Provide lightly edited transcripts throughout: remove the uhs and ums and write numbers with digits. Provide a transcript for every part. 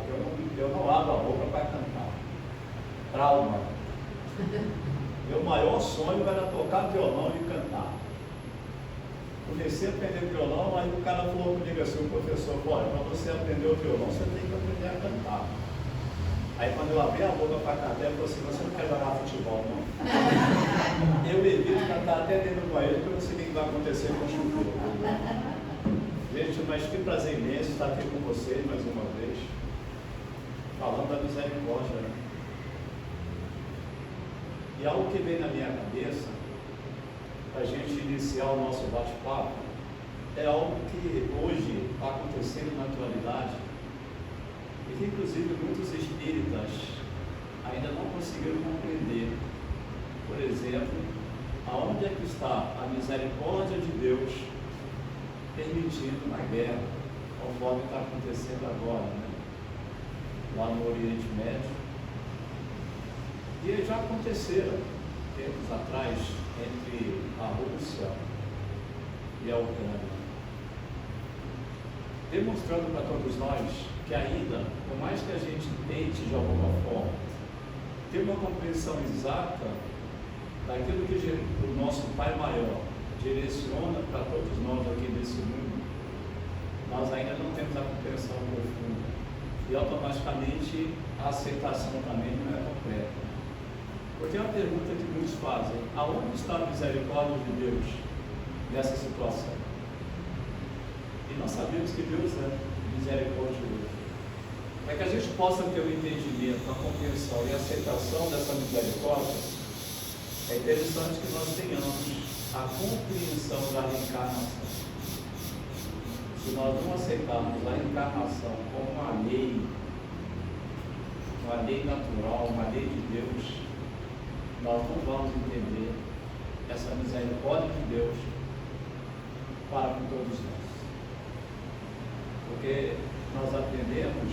que eu não abro a boca para cantar. Trauma. Meu maior sonho era tocar violão e cantar. Comecei a aprender violão, aí o cara falou comigo assim, o professor, olha, para você aprender o violão, você tem que aprender a cantar. Aí quando eu abri a boca para cantar, ele falou assim, você não quer jogar futebol, não? Eu evito cantar até dentro do banheiro, porque eu não sei o que vai acontecer com o chuveiro. Gente, mas que prazer imenso estar aqui com vocês mais uma vez, falando da misericórdia, né? E algo que vem na minha cabeça, para a gente iniciar o nosso bate-papo, é algo que hoje está acontecendo na atualidade, e que inclusive muitos espíritas ainda não conseguiram compreender. Por exemplo, aonde é que está a misericórdia de Deus permitindo uma guerra, conforme está acontecendo agora, né? Lá no Oriente Médio. E já aconteceram, tempos atrás, entre a Rússia e a Ucrânia, demonstrando para todos nós que ainda, por mais que a gente tente de alguma forma ter uma compreensão exata daquilo que o nosso Pai Maior direciona para todos nós aqui nesse mundo, nós ainda não temos a compreensão profunda e automaticamente a aceitação também não é completa. Porque é uma pergunta que muitos fazem: aonde está a misericórdia de Deus nessa situação? E nós sabemos que Deus é misericordioso. Para que a gente possa ter o entendimento, a compreensão e a aceitação dessa misericórdia, é interessante que nós tenhamos a compreensão da reencarnação. Se nós não aceitarmos a reencarnação como uma lei natural, uma lei de Deus, nós não vamos entender essa misericórdia de Deus para com todos nós. Porque nós aprendemos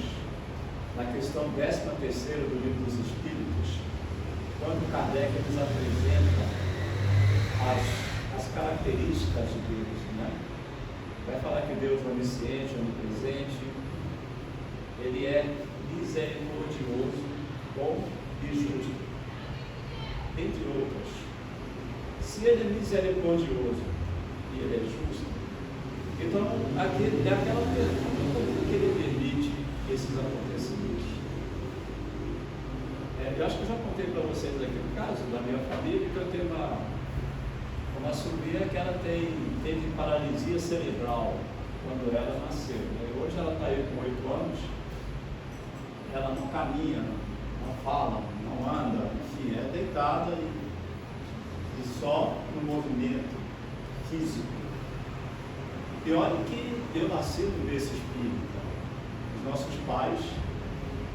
na questão 13ª do Livro dos Espíritos, quando Kardec nos apresenta as características de Deus, né? Vai falar que Deus é onisciente, onipresente, Ele é misericordioso, bom e justo, entre outras. Se Ele é misericordioso e Ele é justo, então é aquela pergunta: por que Ele permite esses acontecimentos? Eu acho que eu já contei para vocês aqui no caso da minha família, que eu tenho uma sobrinha que ela teve paralisia cerebral quando ela nasceu, né? Hoje ela está aí com 8 anos, ela não caminha, não fala, não anda, enfim, é deitada e só no movimento físico. E olha que eu nasci no berço espírita. Os nossos pais,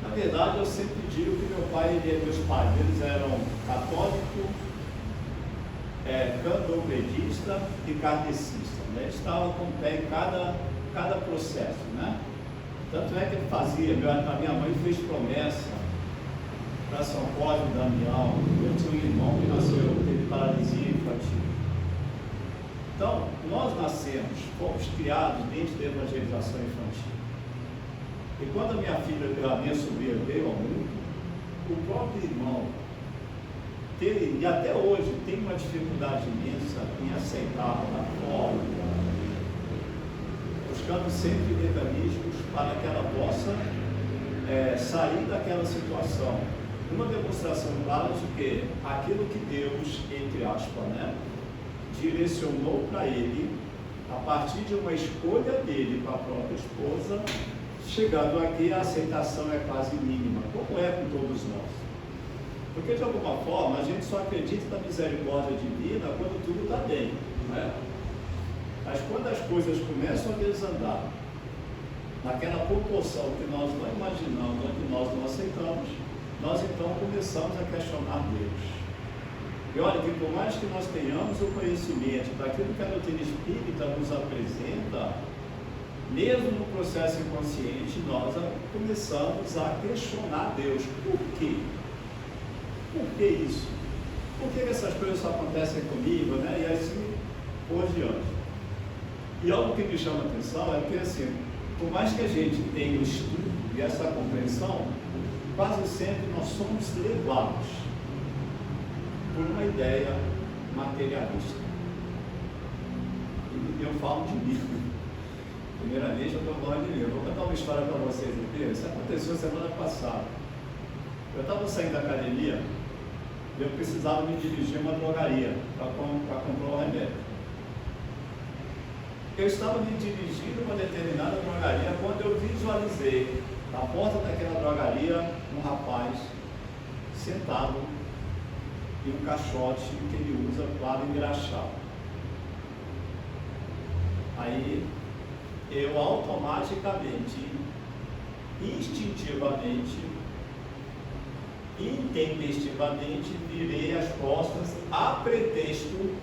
na verdade, eu sempre digo que meu pai e meus pais, eles eram católico, candomblessista e kardecista, né? Eles estavam com o pé em cada processo, né? Tanto é que ele fazia, a minha mãe fez promessa para São Cosme e Damião. Eu tinha um irmão que nasceu, teve paralisia infantil. Então, nós nascemos, fomos criados dentro da evangelização infantil. E quando a minha sobrinha veio ao mundo, o próprio irmão teve, e até hoje tem uma dificuldade imensa em aceitar a forma, buscando sempre mecanismos para que ela possa sair daquela situação. Uma demonstração clara de que aquilo que Deus, entre aspas, né, direcionou para ele, a partir de uma escolha dele para a própria esposa, chegando aqui a aceitação é quase mínima, como é com todos nós. Porque de alguma forma a gente só acredita na misericórdia divina quando tudo está bem, não é? Mas quando as coisas começam a desandar, naquela proporção que nós não imaginamos, que nós não aceitamos, nós então começamos a questionar Deus. E olha que por mais que nós tenhamos o conhecimento daquilo que a doutrina espírita nos apresenta, mesmo no processo inconsciente, nós começamos a questionar Deus. Por quê? Por que isso? Por que essas coisas só acontecem comigo, né? E assim por diante. E algo que me chama a atenção é que, assim, por mais que a gente tenha o estudo e essa compreensão, quase sempre nós somos levados por uma ideia materialista. E eu falo de mim. Primeiramente, eu estou falando de mim. Eu vou contar uma história para vocês aqui. Isso aconteceu semana passada. Eu estava saindo da academia e eu precisava me dirigir a uma drogaria para comprar um remédio. Eu estava me dirigindo a uma determinada drogaria quando eu visualizei na porta daquela drogaria um rapaz sentado e um caixote que ele usa para engraxar. Aí eu automaticamente, instintivamente, intempestivamente virei as costas a pretexto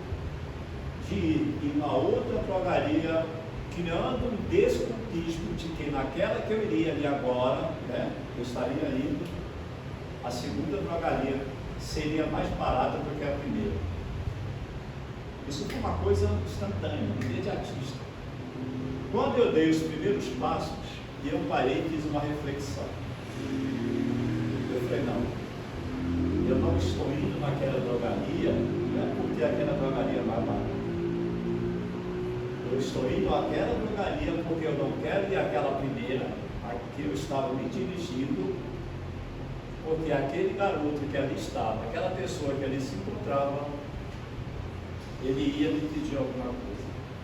de ir em uma outra drogaria, criando um desculpismo de que naquela que eu iria ali agora, né, eu estaria indo, a segunda drogaria seria mais barata do que a primeira. Isso foi uma coisa instantânea, imediatista. Quando eu dei os primeiros passos, eu parei e fiz uma reflexão. Eu falei, não, eu não estou indo naquela drogaria, não é porque aquela drogaria é mais barata. Eu estou indo àquela drogaria porque eu não quero ir àquela primeira, a que eu estava me dirigindo, porque aquele garoto que ali estava, aquela pessoa que ali se encontrava, ele ia me pedir alguma coisa.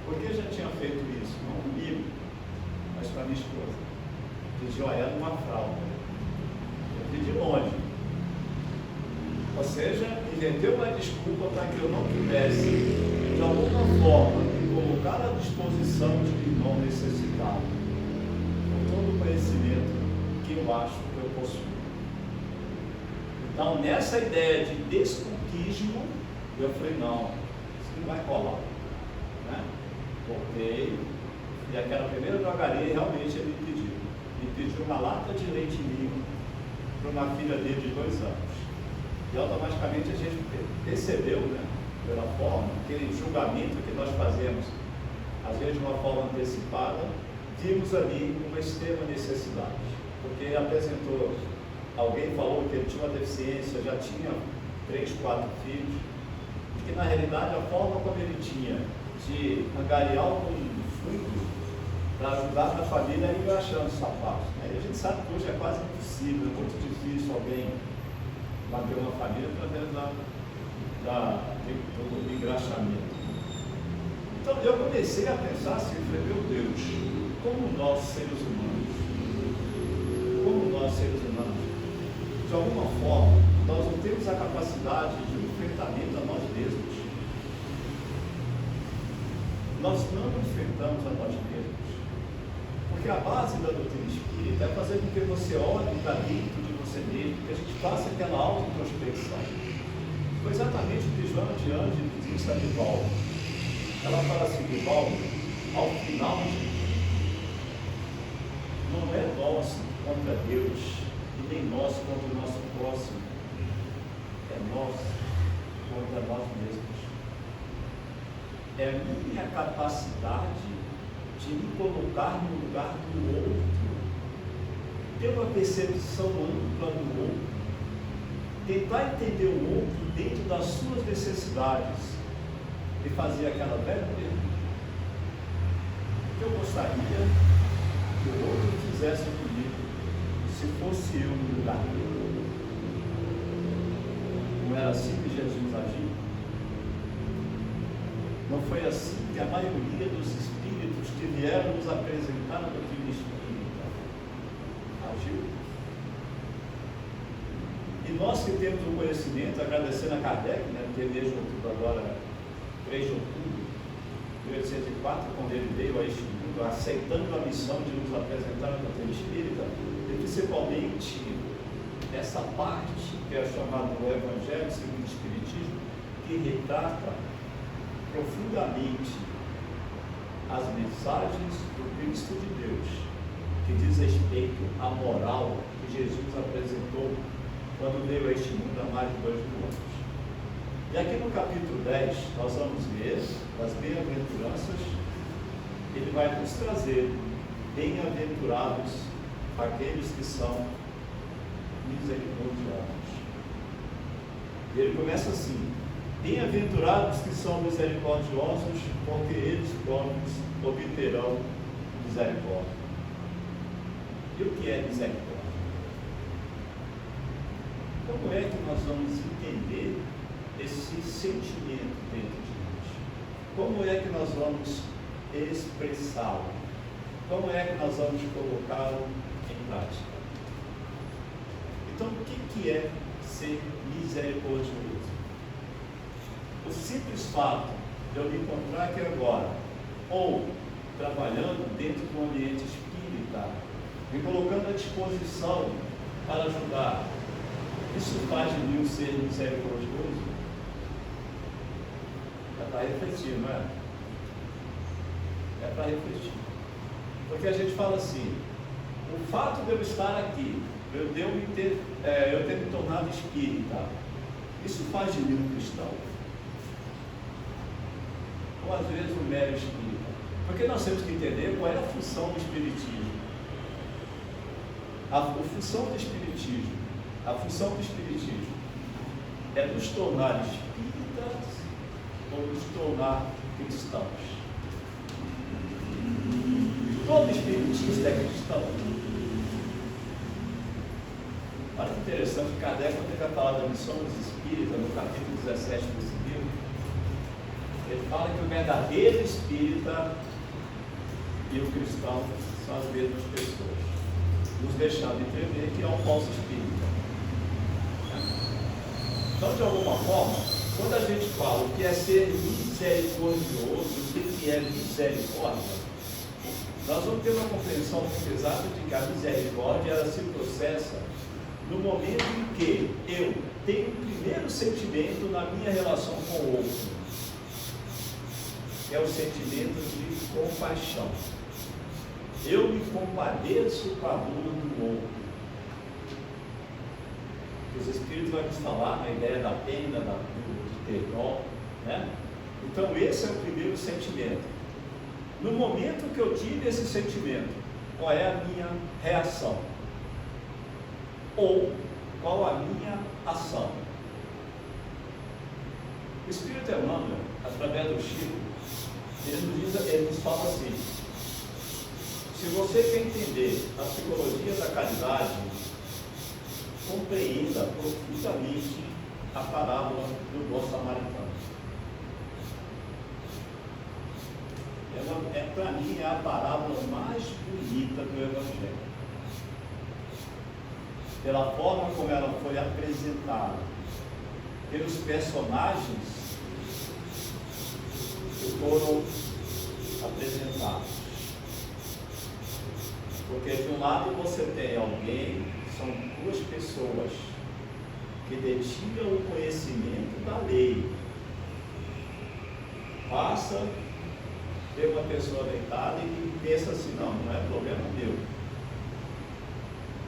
Porque eu já tinha feito isso, não comigo, mas para minha esposa. Pediu a ela uma fralda. Eu pedi longe. Ou seja, inventeu uma desculpa para que eu não pudesse, de alguma forma, me colocar à disposição de um irmão necessitado, com todo o conhecimento que eu acho que eu possuo. Então, nessa ideia de desculpismo, eu falei, não, isso não vai colar. Né? Voltei, e aquela primeira drogaria realmente ele me pediu uma lata de leite ninho para uma filha dele de 2 anos. E automaticamente a gente percebeu, né, pela forma, aquele julgamento que nós fazemos, às vezes de uma forma antecipada, vimos ali uma extrema necessidade, porque ele apresentou, alguém falou que ele tinha uma deficiência, já tinha 3, 4 filhos, e que na realidade a forma como ele tinha de angariar algum fruto para ajudar na família e engraxando sapatos. A gente sabe que hoje é quase impossível, é muito difícil alguém manter uma família através do engraxamento. Então eu comecei a pensar assim, falei, meu Deus, como nós seres humanos, de alguma forma, nós não temos a capacidade de enfrentamento a nós mesmos. Nós não enfrentamos a nós mesmos. Porque a base da doutrina espírita é fazer com que você olhe para dentro de você mesmo, que a gente faça aquela auto-introspecção. Foi exatamente o que Joana de Ângeles disse a Divaldo. Ela fala assim, Divaldo, ao final, não é nós contra Deus, e nem nós contra o nosso próximo, é nós contra nós mesmos. É a minha capacidade de me colocar no lugar do outro, ter uma percepção ampla do outro, tentar entender o outro dentro das suas necessidades e fazer aquela velha pergunta: o que eu gostaria que o outro fizesse comigo se fosse eu no lugar dele? Não era assim que Jesus agiu? Não foi assim que a maioria dos espíritos que vieram nos apresentar a doutrina espírita agiu? E nós que temos o conhecimento, agradecendo a Kardec, né, que mês de outubro agora, 3 de outubro de 1804, quando ele veio a este mundo, aceitando a missão de nos apresentar a doutrina espírita, e principalmente essa parte que é chamada do Evangelho segundo o Espiritismo, que retrata profundamente as mensagens do Cristo de Deus, que diz respeito à moral que Jesus apresentou quando veio a este mundo há mais de 2.000 anos. E aqui no capítulo 10, nós vamos ver as bem-aventuranças. Ele vai nos trazer bem-aventurados aqueles que são misericordiosos. Ele começa assim: bem-aventurados que são misericordiosos, porque eles próprios obterão misericórdia. E o que é misericórdia? Como é que nós vamos entender esse sentimento dentro de nós? Como é que nós vamos expressá-lo? Como é que nós vamos colocá-lo em prática? Então, o que é ser misericordioso? O simples fato de eu me encontrar aqui agora, ou trabalhando dentro do ambiente espírita, me colocando à disposição para ajudar, isso faz de mim um ser misericordioso? É para refletir, não é? É para refletir. Porque a gente fala assim: o fato de eu estar aqui, eu ter me tornado espírita, isso faz de mim um cristão? Ou às vezes um mero espírita? Porque nós temos que entender qual é a função do espiritismo. A função do espiritismo é nos tornar espíritas ou nos tornar cristãos. Todo espiritista é cristão. Olha que interessante, Kardec, quando ele vai falar da missão dos espíritas, no capítulo 17 desse livro, ele fala que o verdadeiro espírita e o cristão são as mesmas pessoas, nos deixando entrever que é um falso espírita. Então, de alguma forma, quando a gente fala o que é ser misericordioso, o que é misericórdia, nós vamos ter uma compreensão muito exata de que a misericórdia ela se processa no momento em que eu tenho o primeiro sentimento na minha relação com o outro, que é o sentimento de compaixão. Eu me compadeço com a dor do outro. Os Espíritos vão nos falar na ideia da pena, do perdão, né? Então esse é o primeiro sentimento. No momento que eu tive esse sentimento, qual é a minha reação? Ou qual a minha ação? O Espírito Emmanuel, através do Chico, ele nos fala assim: se você quer entender a psicologia da caridade, compreenda profundamente a parábola do bom samaritano. Para mim, é a parábola mais bonita do Evangelho. Pela forma como ela foi apresentada, pelos personagens que foram apresentados. Porque de um lado você tem alguém, são duas pessoas que detinham o conhecimento da lei. Passa, vê uma pessoa deitada e pensa assim: não é problema meu.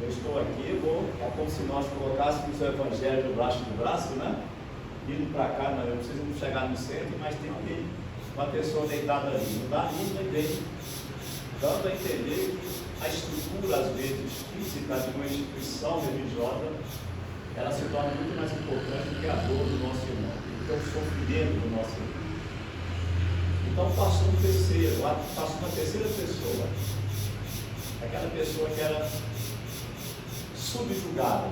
Eu estou aqui, é como se nós colocássemos o Evangelho debaixo do braço, né? Indo para cá, não, eu preciso chegar no centro, mas tem alguém, uma pessoa deitada ali. Não dá nem ideia, dando a entender que a estrutura, às vezes, física de uma instituição religiosa, ela se torna muito mais importante do que a dor do nosso irmão, do que o sofrimento do nosso irmão. Então passou uma terceira pessoa, aquela pessoa que era subjugada,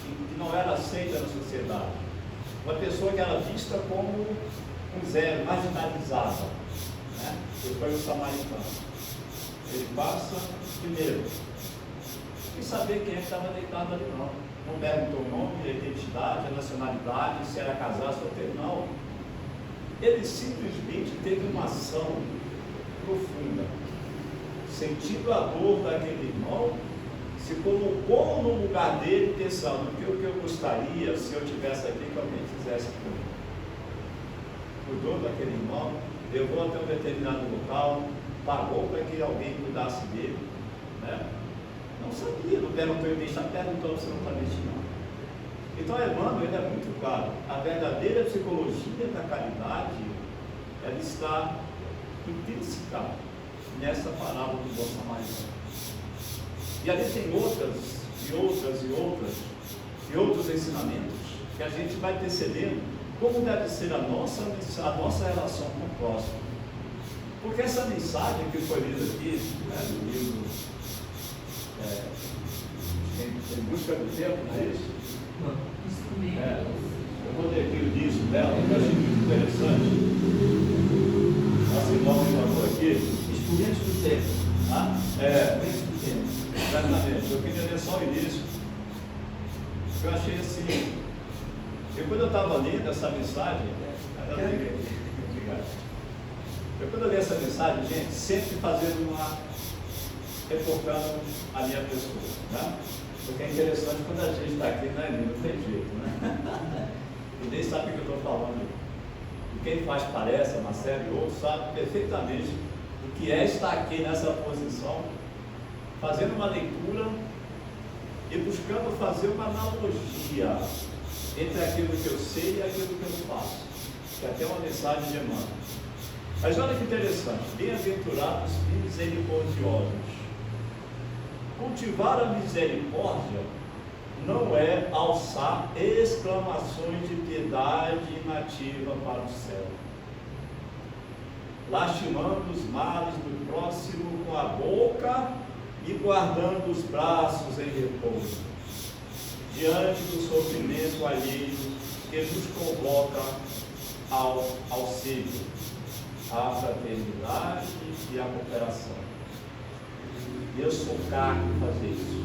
que não era aceita na sociedade, uma pessoa que era vista como um zero, marginalizada, né? Que foi o samaritano. Ele passa primeiro, sem saber quem é que estava deitado ali, não perguntou o nome, a identidade, a nacionalidade, se era casado, solteiro, não. Ele simplesmente teve uma ação profunda, sentindo a dor daquele irmão, se colocou no lugar dele, pensando que o que eu gostaria, se eu estivesse aqui, que alguém fizesse por mim. Cuidou daquele irmão, levou até um determinado local, pagou para que alguém cuidasse dele, né? Não sabia, não perguntou absolutamente não. Então Emmanuel, ele é muito claro: a verdadeira psicologia da caridade, ela está intrínseca nessa parábola do bom samaritano. E ali tem outros ensinamentos que a gente vai percebendo como deve ser a nossa relação com o próximo. Porque essa mensagem que foi lida aqui, né, do livro Em Busca do Tempo, não é isso? Eu vou ler aqui o disco dela, que eu achei muito interessante. Nossa irmã me mandou aqui. Estudantes do Tempo. Estudantes do Tempo. Exatamente. Eu queria ler só o início. Eu achei assim. E quando eu estava lendo essa mensagem, quando eu li essa mensagem, gente, sempre reportando a minha pessoa, né? Porque é interessante quando a gente está aqui, né, não tem jeito, né? E nem sabe o que eu estou falando. E quem faz palestra, uma série ou outro, sabe perfeitamente o que é estar aqui nessa posição, fazendo uma leitura e buscando fazer uma analogia entre aquilo que eu sei e aquilo que eu faço, que até uma mensagem demanda. Mas olha que interessante, bem-aventurados misericordiosos. Cultivar a misericórdia não é alçar exclamações de piedade inativa para o céu, lastimando os males do próximo com a boca e guardando os braços em repouso, diante do sofrimento alheio que nos convoca ao auxílio, à fraternidade e à cooperação. Eu sou caro em fazer isso.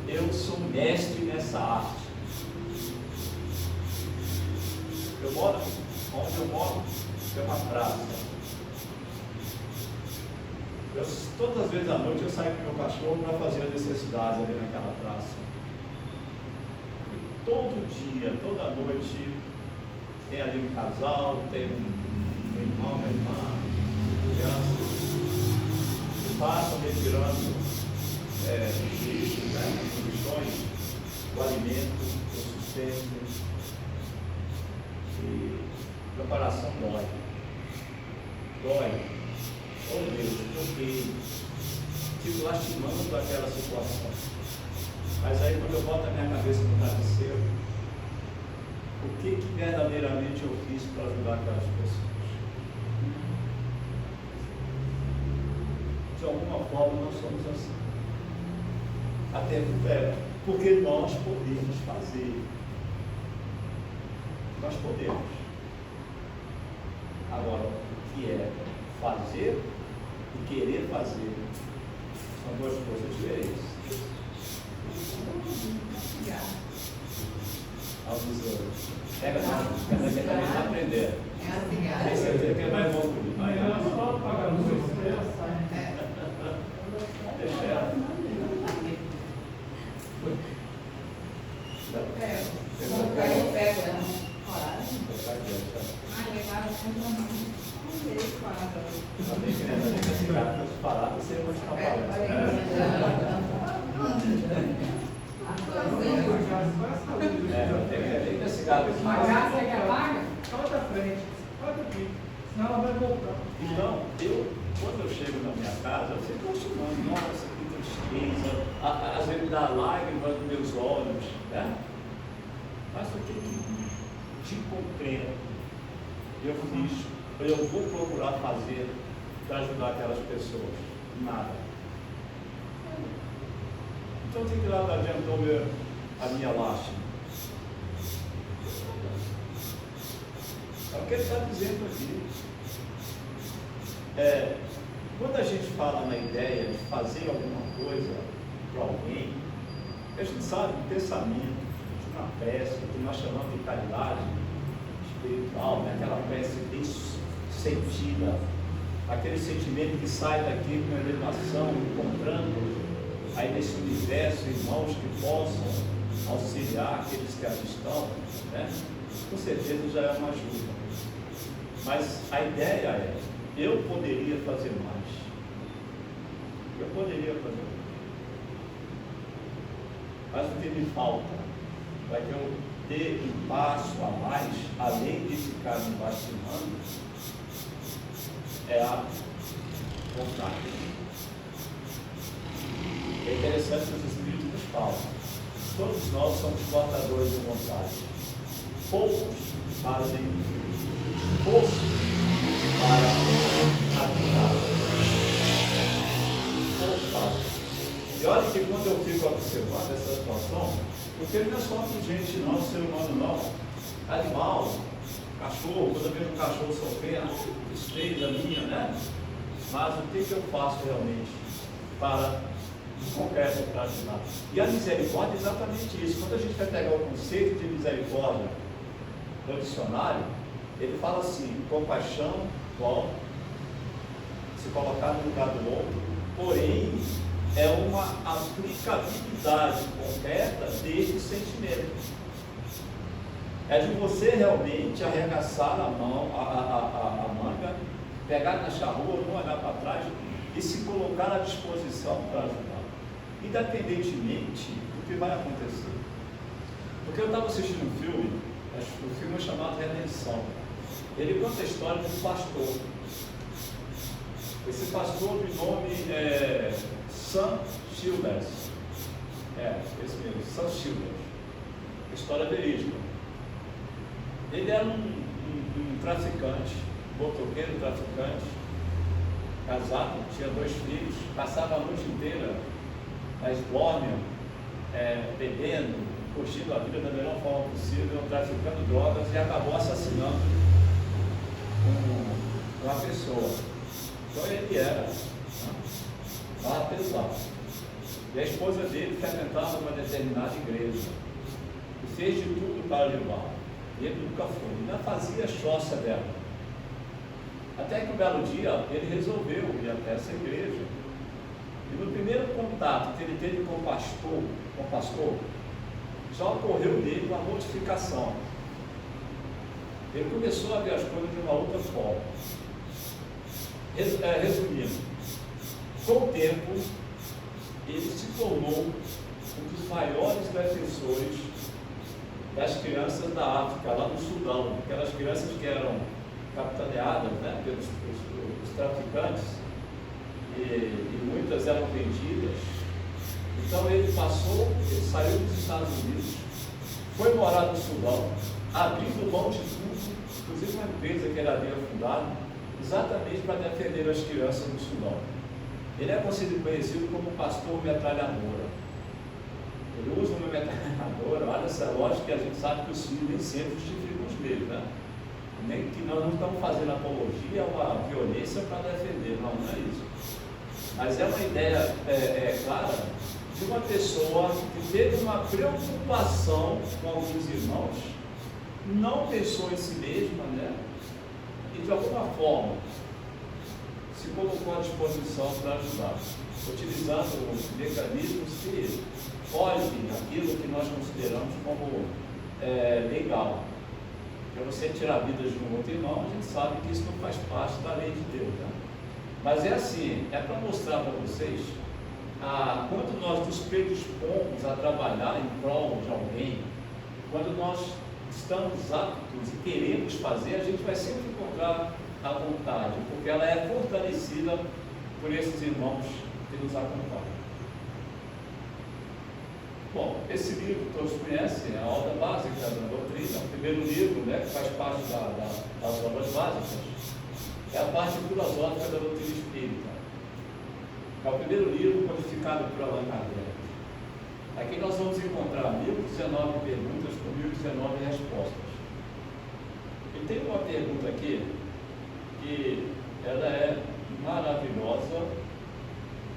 Eu sou mestre nessa arte. Onde eu moro, tem uma praça. Todas as vezes à noite eu saio com meu cachorro para fazer as necessidades ali naquela praça. E todo dia, toda noite, tem ali um casal, tem um irmão, uma irmã, crianças, que passam retirando lixo, condições, o alimento, o sustento. E meu coração dói. Oh Deus, porque fico lastimando aquela situação. Mas aí quando eu boto a minha cabeça no travesseiro, o que verdadeiramente eu fiz para ajudar aquelas pessoas? De alguma forma nós somos assim. Até porque nós podemos fazer. Nós podemos. Agora, o que é fazer e querer fazer são duas coisas diferentes. Pega não, porque também está aprendendo. Tem certeza que ele vai evoluir. Vai só pagar a luz. Deixa ela. Eu pego ela. Parada, você vai estar tem que investigado. Mas já você quer vaga? Olha pra frente, olha aqui, senão ela vai voltar. Então, quando eu chego na minha casa, eu sempre acho, nossa, que tristeza, às vezes me dá lágrimas nos meus olhos, né? Mas o que te compreendo, eu vou procurar fazer para ajudar aquelas pessoas? Nada. Então, o que lá adiantou a minha lástima? É o que ele está dizendo aqui. Quando a gente fala na ideia de fazer alguma coisa para alguém, a gente sabe o pensamento de uma prece, que nós chamamos de caridade espiritual, né? Aquela prece bem sentida, aquele sentimento que sai daqui com elevação, encontrando aí nesse universo irmãos que possam auxiliar aqueles que aqui estão, né? Com certeza já é uma ajuda. Mas a ideia é, eu poderia fazer mais. Eu poderia fazer mais. Mas o que me falta para que eu dê um passo a mais, além de ficar me vacinando, é a vontade. É interessante que os Espíritos nos falam. Todos nós somos portadores de vontade. Poucos fazem esforço para aplicar. Poucos fazem. E olha que quando eu fico observando essa situação, porque não é só gente não, ser humano não, animal, cachorro, quando eu vejo um cachorro sofrendo, tristeza minha, né? Mas o que eu faço realmente para concreto para ajudar? E a misericórdia é exatamente isso. Quando a gente vai pegar o conceito de misericórdia no dicionário, ele fala assim: compaixão, igual se colocar no lugar do outro, porém é uma aplicabilidade concreta desse sentimento. É de você realmente arregaçar a mão, a manga, pegar na charrua, não olhar para trás e se colocar à disposição para ajudar, independentemente do que vai acontecer. Porque eu estava assistindo um filme, o filme é chamado Redenção. Ele conta a história de um pastor. Esse pastor, de nome Sam Childers. Esse mesmo, Sam Childers. História verídica. Ele era um traficante, motoqueiro traficante, casado, tinha 2 filhos, passava a noite inteira na esbórnia, bebendo, curtindo a vida da melhor forma possível, traficando drogas e acabou assassinando uma pessoa. Então ele era barra pesada. E a esposa dele frequentava uma determinada igreja e fez de tudo para levar. E ele nunca foi, ainda fazia a choça dela. Até que um belo dia ele resolveu ir até essa igreja. E no primeiro contato que ele teve com o pastor, já ocorreu nele uma modificação. Ele começou a ver as coisas de uma outra forma. Resumindo, com o tempo, ele se tornou um dos maiores defensores das crianças da África, lá no Sudão, aquelas crianças que eram capitaneadas, né, pelos traficantes, e muitas eram vendidas. Então ele saiu dos Estados Unidos, foi morar no Sudão, abrindo mão de tudo, inclusive uma empresa que ele havia fundado, exatamente para defender as crianças no Sudão. Ele é conhecido como pastor metralhadora. Ele usa uma metralhadora, olha essa lógica, que a gente sabe que os filhos nem sempre justificam os meios, né? Nem que nós não estamos fazendo apologia a uma violência para defender, não é isso. Mas é uma ideia clara de uma pessoa que teve uma preocupação com alguns irmãos, não pensou em si mesma, né? E de alguma forma se colocou à disposição para ajudar, utilizando mecanismos que fogem aquilo que nós consideramos como legal. Para você tirar a vida de um outro irmão, a gente sabe que isso não faz parte da lei de Deus, né? Mas é assim, é para mostrar para vocês quando nós nos predispomos a trabalhar em prol de alguém, quando nós estamos aptos e queremos fazer, a gente vai sempre encontrar a vontade, porque ela é fortalecida por esses irmãos que nos acompanham. Bom, esse livro todos conhecem, é a obra básica da doutrina, o primeiro livro, né, que faz parte das obras básicas, é a parte filosófica da doutrina espírita. É o primeiro livro codificado por Allan Kardec. Aqui nós vamos encontrar 1019 perguntas com 1019 respostas. E tem uma pergunta aqui que ela é maravilhosa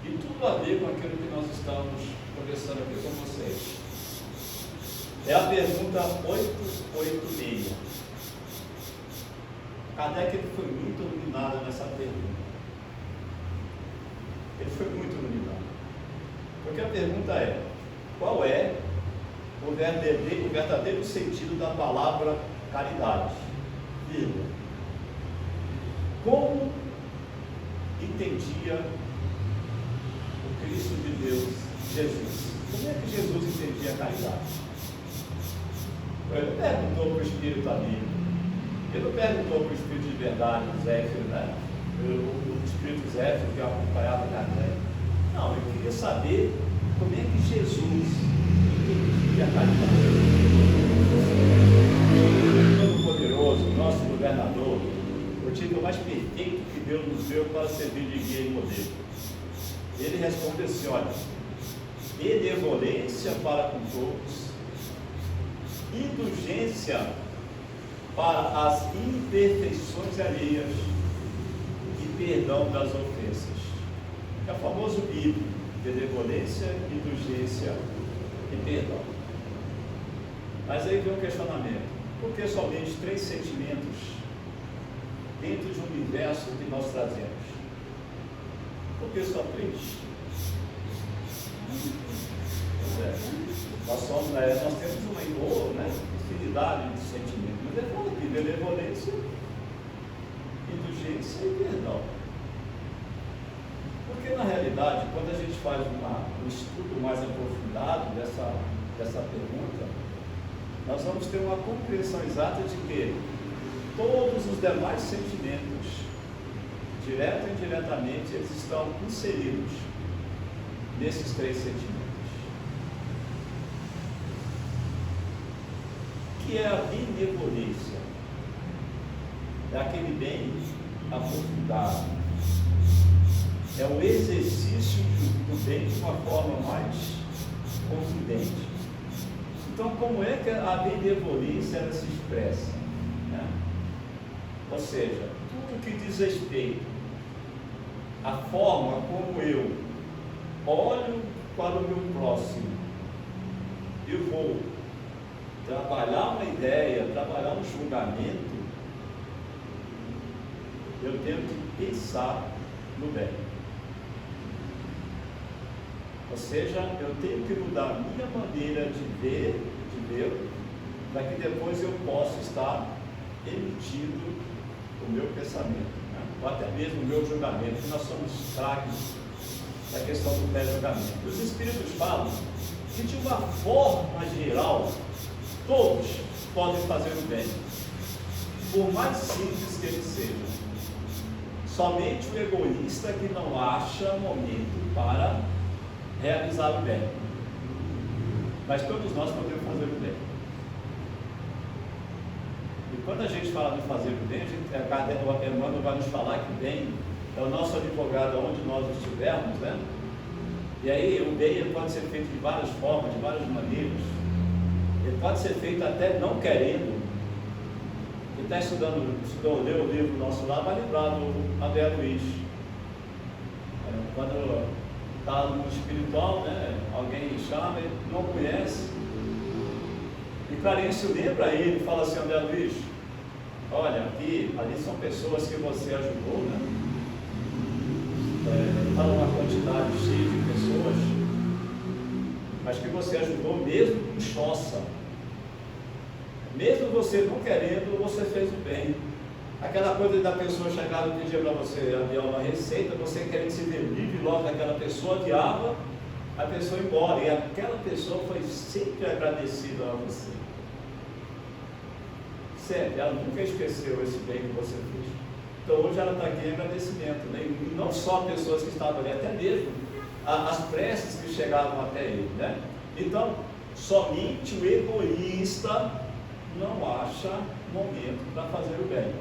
e tudo a ver com aquilo que nós estamos conversando aqui com vocês. É a pergunta 886. Kardec ele foi muito iluminado nessa pergunta. Ele foi muito iluminado. Porque a pergunta é: qual é o verdadeiro sentido da palavra caridade? Vírgula. Como entendia o Cristo de Deus, Jesus? Como é que Jesus entendia a caridade? Ele não perguntou para o Espírito amigo, ele não perguntou para o Espírito de verdade, o Zéfiro, né? O Espírito Zéfiro que acompanhava Kardec. Não, ele queria saber como é que Jesus entendia a caridade? Todo-Poderoso, nosso governador, o título mais perfeito que Deus nos deu para servir de guia e modelo. Ele responde assim: olha, benevolência para com todos, indulgência para as imperfeições alheias e perdão das ofensas. É o famoso bíblico: benevolência, indulgência e perdão. Mas aí vem um questionamento: por que somente 3 sentimentos dentro de um universo que nós trazemos? Por que só 3? Nós temos uma infinidade de sentimentos, mas ele fala aqui: benevolência, indulgência e perdão. Porque na realidade, quando a gente faz um estudo mais aprofundado dessa pergunta, nós vamos ter uma compreensão exata de que todos os demais sentimentos, direto ou indiretamente, eles estão inseridos nesses 3 sentimentos. O que é a benevolência? É aquele bem aprofundado, é o exercício do bem de uma forma mais confidente. Então, como é que a benevolência ela se expressa? Né? Ou seja, tudo que diz respeito à forma como eu olho para o meu próximo, eu vou trabalhar uma ideia, trabalhar um julgamento, eu tenho que pensar no bem. Ou seja, eu tenho que mudar a minha maneira de ver, para que depois eu possa estar emitindo o meu pensamento, né? Ou até mesmo o meu julgamento, que nós somos fracos da questão do pré-julgamento. Os Espíritos falam que, de uma forma geral, todos podem fazer o bem, por mais simples que ele seja. Somente o egoísta que não acha momento para realizar o bem. Mas todos nós podemos fazer o bem. E quando a gente fala de fazer o bem, o Emmanuel vai nos falar que o bem é o nosso advogado onde nós estivermos, né? E aí o bem ele pode ser feito de várias formas, de várias maneiras. Ele pode ser feito até não querendo. Quem está estudou, leu o livro nosso lá, vai lembrar do André Luiz. Quando está no mundo espiritual, né? Alguém chama, ele não conhece. E Clarencio lembra ele, fala assim: André Luiz, olha, aqui, ali são pessoas que você ajudou, né? Fala uma quantidade cheia de pessoas, mas que você ajudou mesmo com choça. Mesmo você não querendo, você fez o bem. Aquela coisa da pessoa chegar e pedir para você adiar uma receita, você querendo se ver livre logo daquela pessoa, adiava a pessoa embora. E aquela pessoa foi sempre agradecida a você. Sempre, ela nunca esqueceu esse bem que você fez. Então hoje ela está aqui em agradecimento, né? E não só pessoas que estavam ali, até mesmo as preces que chegavam até ele, né? Então, somente o egoísta não acha momento para fazer o bem.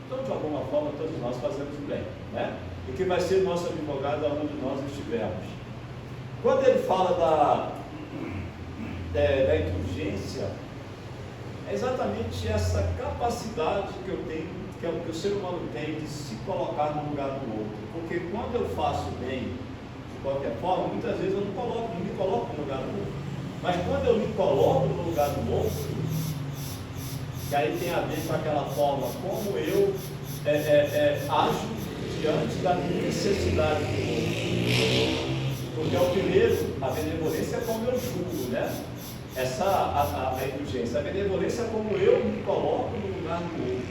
Então, de alguma forma, todos nós fazemos o bem, né? E que vai ser nosso advogado aonde nós estivermos. Quando ele fala da indulgência, é exatamente essa capacidade que eu tenho, que é o que o ser humano tem de se colocar no lugar do outro. Porque quando eu faço bem, de qualquer forma, muitas vezes eu não me coloco no lugar do outro. Mas quando eu me coloco no lugar do outro, que aí tem a ver com aquela forma como eu ajo diante da necessidade do outro. Porque é o primeiro, a benevolência é como eu julgo, né? A indulgência. A benevolência é como eu me coloco no lugar do outro.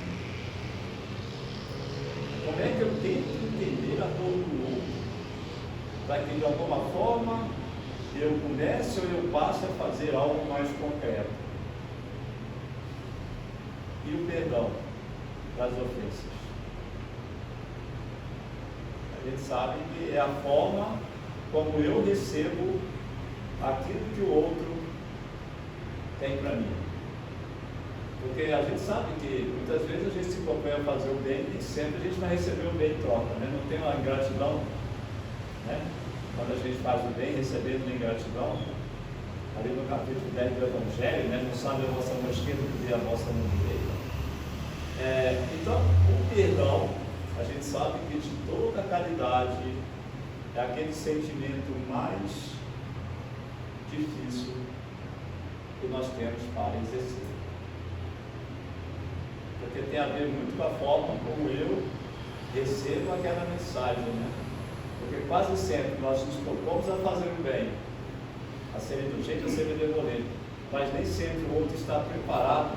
Como é que eu tento entender a dor do outro? Para que de alguma forma eu comece ou eu passe a fazer algo mais concreto. E o perdão das ofensas. A gente sabe que é a forma como eu recebo aquilo que o outro tem para mim. Porque a gente sabe que muitas vezes a gente se propõe a fazer o bem e sempre a gente vai receber o bem em troca, né? Não tem uma ingratidão, né? Quando a gente faz o bem, recebendo ingratidão, ali no capítulo 10 do Evangelho, né? Não sabe a vossa mão esquerda que vê a vossa mão direita. Então, o perdão, a gente sabe que de toda a caridade é aquele sentimento mais difícil que nós temos para exercer. Porque tem a ver muito com a forma como eu recebo aquela mensagem, né? Porque quase sempre nós nos propomos a fazer o bem, a ser indulgente, a ser benevolente, mas nem sempre o outro está preparado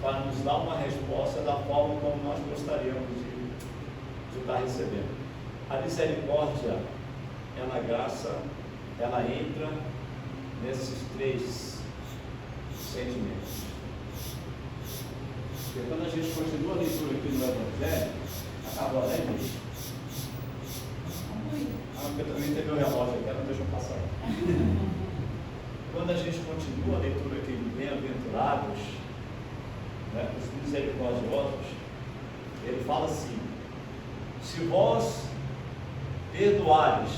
para nos dar uma resposta da forma como nós gostaríamos de estar recebendo. A misericórdia, ela graça, ela entra nesses três sentimentos. Porque quando a gente continua a leitura aqui no Evangelho, acabou, né, gente? Porque também teve o relógio aqui, não deixa eu passar. Quando a gente continua a leitura aqui de bem-aventurados, né, os misericordiosos, ele fala assim: se vós perdoares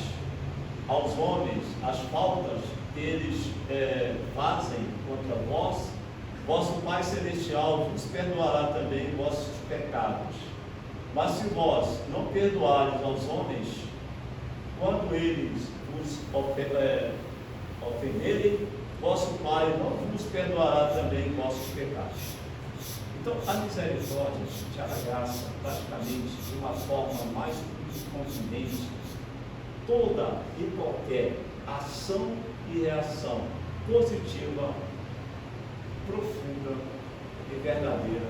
aos homens as faltas que eles fazem contra vós, vosso Pai Celestial vos perdoará também vossos pecados. Mas se vós não perdoares aos homens, quando eles vos ofenderem, vosso Pai não vos perdoará também vossos pecados. Então, a misericórdia, a graça, praticamente, de uma forma mais contundente, toda e qualquer ação e reação positiva, profunda e verdadeira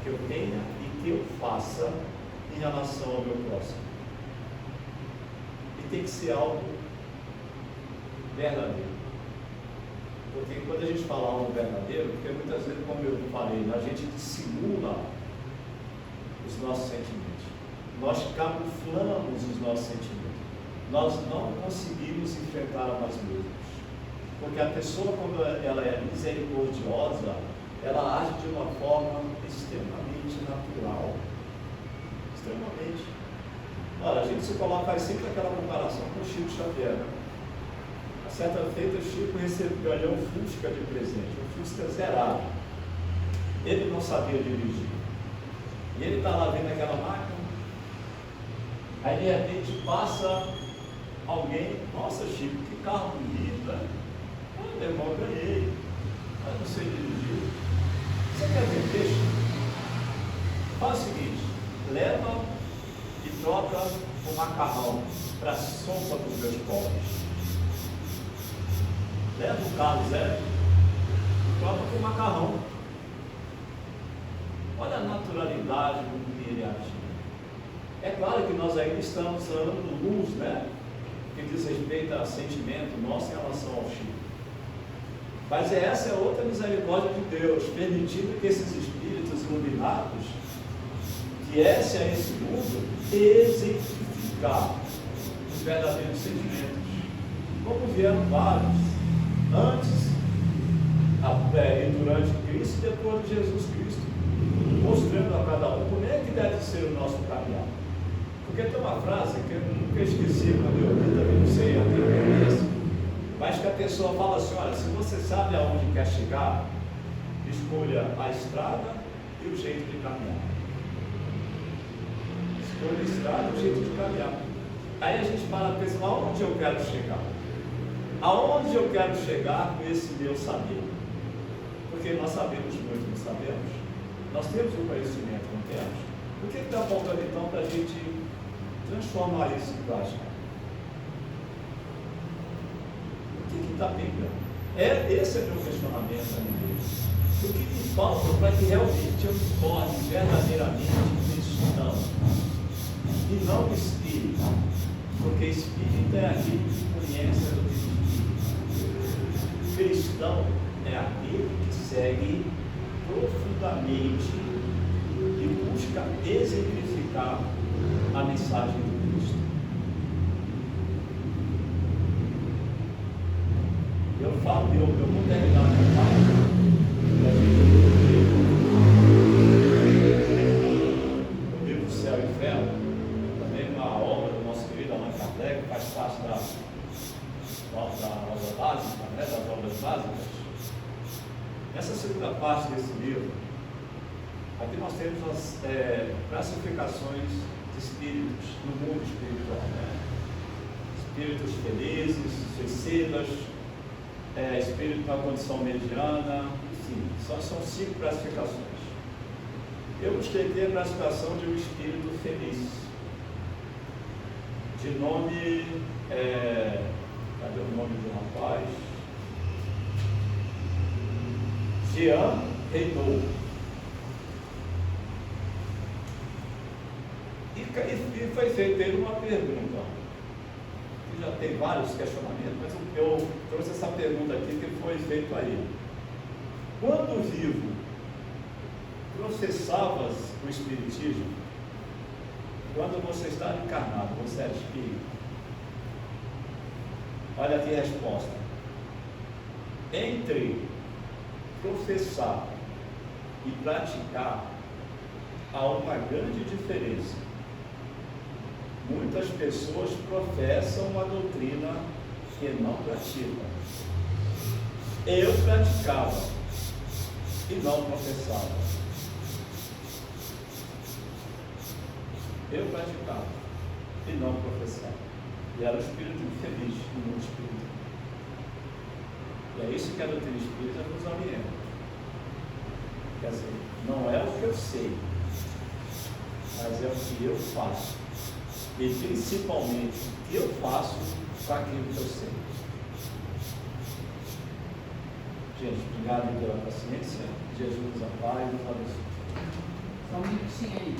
que eu tenha e que eu faça em relação ao meu próximo. E tem que ser algo verdadeiro. Porque quando a gente fala algo verdadeiro, porque muitas vezes, como eu falei, a gente dissimula os nossos sentimentos. Nós camuflamos os nossos sentimentos. Nós não conseguimos enfrentar a nós mesmos. Porque a pessoa, quando ela é misericordiosa, ela age de uma forma extremamente natural. Extremamente. Olha, a gente se coloca, faz sempre aquela comparação com o Chico Xavier. A certa feita, o Chico ganhou um Fusca de presente, um Fusca zerado. Ele não sabia dirigir. E ele está lá vendo aquela máquina. Aí de repente passa alguém: nossa, Chico, que carro bonito, né? Meu irmão, ganhei. Mas não sei dirigir. Você quer ver peixe? Faz o seguinte: leva e troca o macarrão para a sopa dos meus pobres. Leva o carro zero e troca com o macarrão. Olha a naturalidade com que ele agiu. É claro que nós ainda estamos dando luz, né? Que diz respeito a sentimento nosso em relação ao Chico. Mas essa é outra misericórdia de Deus, permitindo que esses espíritos iluminados viessem a esse mundo exemplificar os verdadeiros sentimentos, como vieram vários, antes e durante Cristo e depois de Jesus Cristo, mostrando a cada um como é que deve ser o nosso caminhar. Porque tem uma frase que eu nunca esqueci quando eu ouvi, também não sei a quem conhece, mas que a pessoa fala assim: olha, se você sabe aonde quer chegar, escolha a estrada e o jeito de caminhar. Escolha a estrada e o jeito de caminhar. Aí a gente para e pensa: aonde eu quero chegar? Aonde eu quero chegar com esse meu saber? Porque nós sabemos muito, não sabemos? Nós temos o conhecimento, não temos? O que está faltando então para a gente transformar isso em prática? O que está pegando? Esse é o meu questionamento ainda. O que me falta para que realmente eu me torne verdadeiramente cristão e não espírita? Porque espírita é aquele que conhece a doutrina. Cristão é aquele que segue profundamente e busca exemplificar a mensagem de Cristo. falo, eu vou terminar a minha fala, e a gente o livro Céu e Inferno, também uma obra do nosso querido Allan Kardec, que faz parte da obra básica, né, das obras básicas. Nessa segunda parte desse livro, aqui nós temos as classificações de espíritos no mundo espiritual, né? Espíritos felizes, suicidas, espírito na condição mediana, enfim, são 5 classificações. Eu busquei ter a classificação de um espírito feliz, de nome, cadê o nome do rapaz? Jean Reynaud. E foi feita ele uma pergunta, que já tem vários questionamentos, mas eu trouxe essa pergunta aqui que foi feita a ele. Quando vivo, processavas o Espiritismo? Quando você está encarnado, você era espírito? Olha aqui a resposta. Entre professar e praticar, há uma grande diferença. Muitas pessoas professam uma doutrina que não praticam. Eu praticava e não professava. Eu praticava e não professava. E era um espírito infeliz no mundo espiritual. E é isso que a doutrina espírita nos orienta. Quer dizer, não é o que eu sei, mas é o que eu faço. E principalmente o que eu faço com aquilo que eu sei. Gente, obrigado pela paciência. Jesus nos ampare e nos abençoe. Só um minutinho aí.